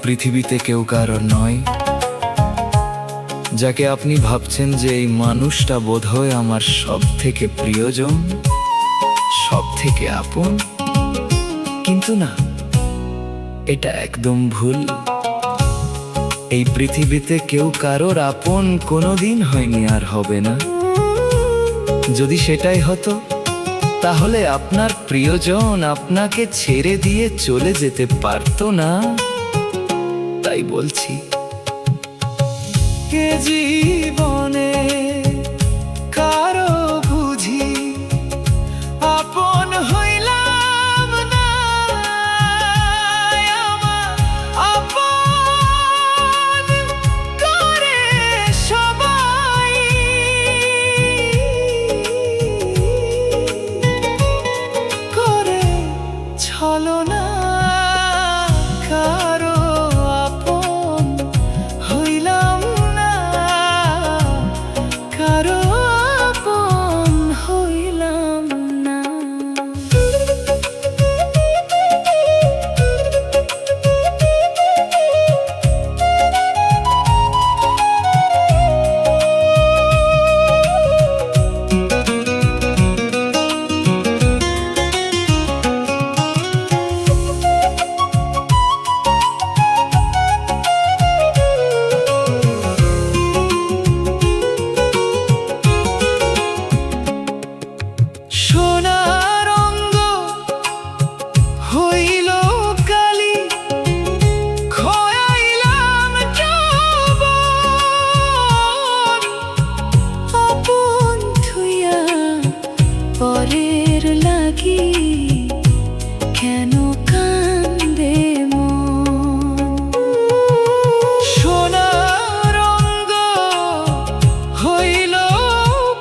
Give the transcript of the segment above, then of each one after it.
পৃথিবীতে কেউ কারোর নয়, যাকে আপনি ভাবছেন যে এই মানুষটা বোধহয় আমার সব থেকে প্রিয়জন, সব থেকে আপন। কিন্তু না, এটা একদম ভুল। এই পৃথিবীতে কেউ কারোর আপন কোনোদিন হয়নি, আর হবে না। যদি সেটাই হতো, তাহলে আপনার প্রিয়জন আপনাকে ছেড়ে দিয়ে চলে যেতে পারতো না। তাই বলছি, কে জীবনে কারো বুঝি আপন হইলাম না, আমার আপন করে সবাই, করে ছলনা কারো আপন হইলাম না, কারো আপন হইলাম না। সোনার অঙ্গ হইল কালি, খয়াইলাম যৌবন, আপন থুইয়া পরের লাগি কেন কান্দে মন। সোনার অঙ্গ হইল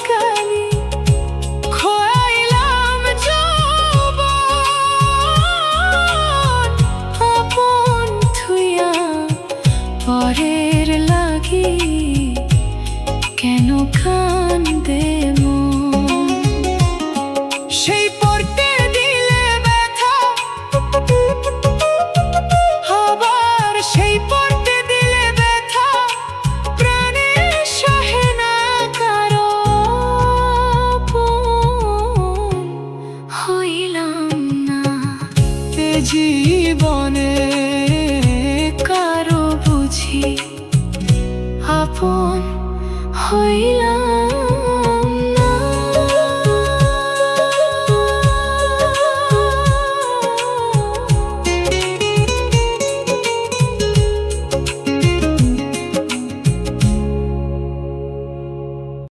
কালি খয়াইলাম যৌবন, আপন থুইয়া পরের লাগি কেন কান্দে মন। সেই পড়তে দিলে ব্যথা, আবার সেই পড়তে দিলে ব্যথা, প্রাণে সহে না কারো আপন হইলাম না। এ জীবনে